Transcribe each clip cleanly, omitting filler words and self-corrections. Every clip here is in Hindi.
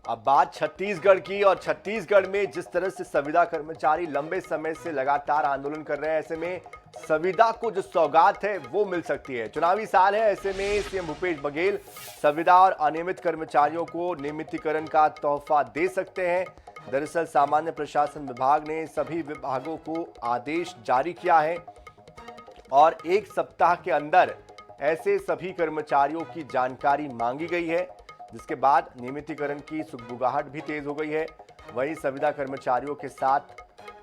अब बात छत्तीसगढ़ की, और छत्तीसगढ़ में जिस तरह से संविदा कर्मचारी लंबे समय से लगातार आंदोलन कर रहे हैं, ऐसे में संविदा को जो सौगात है वो मिल सकती है। चुनावी साल है, ऐसे में सीएम भूपेश बघेल संविदा और अनियमित कर्मचारियों को नियमितीकरण का तोहफा दे सकते हैं। दरअसल सामान्य प्रशासन विभाग ने सभी विभागों को आदेश जारी किया है और एक सप्ताह के अंदर ऐसे सभी कर्मचारियों की जानकारी मांगी गई है, जिसके बाद नियमितीकरण की सुगबुगाहट भी तेज हो गई है। वहीं संविदा कर्मचारियों के साथ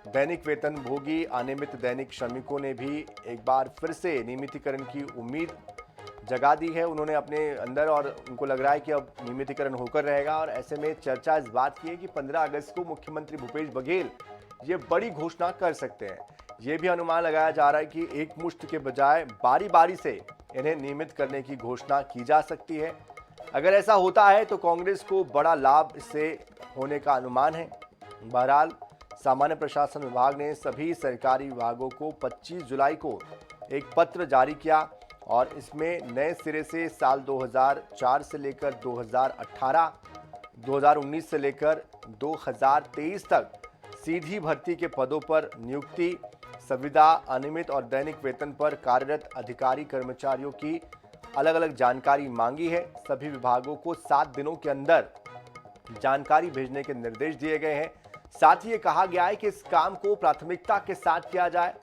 दैनिक वेतन भोगी अनियमित दैनिक श्रमिकों ने भी एक बार फिर से नियमितीकरण की उम्मीद जगा दी है उन्होंने अपने अंदर, और उनको लग रहा है कि अब नियमितीकरण होकर रहेगा। और ऐसे में चर्चा इस बात की है कि 15 अगस्त को मुख्यमंत्री भूपेश बघेल ये बड़ी घोषणा कर सकते हैं। ये भी अनुमान लगाया जा रहा है कि एक मुश्त के बजाय बारी बारी से इन्हें नियमित करने की घोषणा की जा सकती है। अगर ऐसा होता है तो कांग्रेस को बड़ा लाभ इससे होने का अनुमान है। बहरहाल सामान्य प्रशासन विभाग ने सभी सरकारी विभागों को 25 जुलाई को एक पत्र जारी किया और इसमें नए सिरे से साल 2004 से लेकर 2018, 2019 से लेकर 2023 तक सीधी भर्ती के पदों पर नियुक्ति, संविदा, अनियमित और दैनिक वेतन पर कार्यरत अधिकारी कर्मचारियों की अलग अलग जानकारी मांगी है। सभी विभागों को 7 दिनों के अंदर जानकारी भेजने के निर्देश दिए गए हैं। साथ ही ये कहा गया है कि इस काम को प्राथमिकता के साथ किया जाए।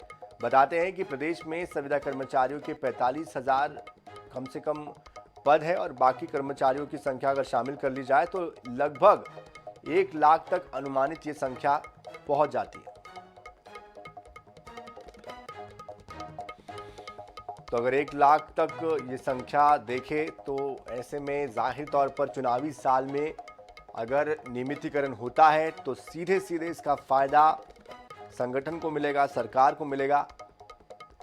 बताते हैं कि प्रदेश में संविदा कर्मचारियों के 45,000 कम से कम पद है और बाकी कर्मचारियों की संख्या अगर शामिल कर ली जाए तो लगभग 1 लाख तक अनुमानित ये संख्या पहुंच जाती है। तो अगर 1 लाख तक ये संख्या देखें तो ऐसे में जाहिर तौर पर चुनावी साल में अगर नियमितीकरण होता है तो सीधे सीधे इसका फायदा संगठन को मिलेगा, सरकार को मिलेगा।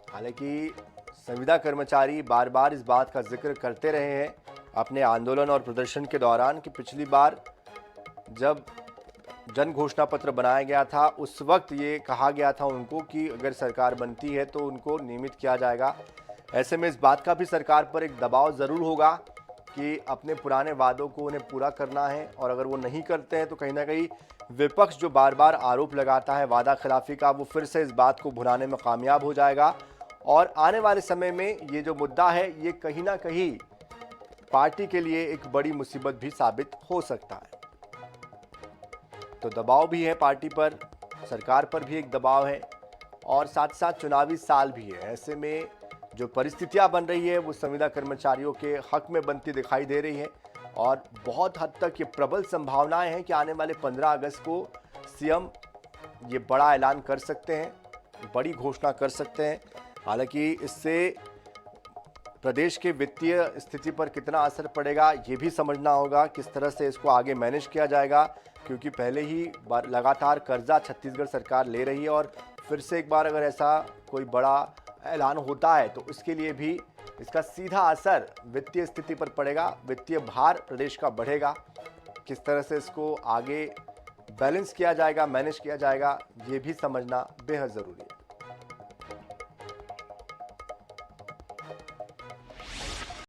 हालांकि संविदा कर्मचारी बार बार इस बात का जिक्र करते रहे हैं अपने आंदोलन और प्रदर्शन के दौरान कि पिछली बार जब जन घोषणा पत्र बनाया गया था उस वक्त ये कहा गया था उनको कि अगर सरकार बनती है तो उनको नियमित किया जाएगा। ऐसे में इस बात का भी सरकार पर एक दबाव ज़रूर होगा कि अपने पुराने वादों को उन्हें पूरा करना है, और अगर वो नहीं करते हैं तो कहीं ना कहीं विपक्ष जो बार बार आरोप लगाता है वादा खिलाफी का, वो फिर से इस बात को भुनाने में कामयाब हो जाएगा। और आने वाले समय में ये जो मुद्दा है ये कहीं ना कहीं पार्टी के लिए एक बड़ी मुसीबत भी साबित हो सकता है। तो दबाव भी है पार्टी पर, सरकार पर भी एक दबाव है, और साथ साथ चुनावी साल भी है। ऐसे में जो परिस्थितियां बन रही है वो संविदा कर्मचारियों के हक में बनती दिखाई दे रही है, और बहुत हद तक ये प्रबल संभावनाएं हैं कि आने वाले 15 अगस्त को सीएम ये बड़ा ऐलान कर सकते हैं, बड़ी घोषणा कर सकते हैं। हालांकि इससे प्रदेश के वित्तीय स्थिति पर कितना असर पड़ेगा ये भी समझना होगा, किस तरह से इसको आगे मैनेज किया जाएगा, क्योंकि पहले ही लगातार कर्जा छत्तीसगढ़ सरकार ले रही है, और फिर से एक बार अगर ऐसा कोई बड़ा ऐलान होता है तो इसके लिए भी इसका सीधा असर वित्तीय स्थिति पर पड़ेगा, वित्तीय भार प्रदेश का बढ़ेगा। किस तरह से इसको आगे बैलेंस किया जाएगा, मैनेज किया जाएगा, ये भी समझना बेहद ज़रूरी है।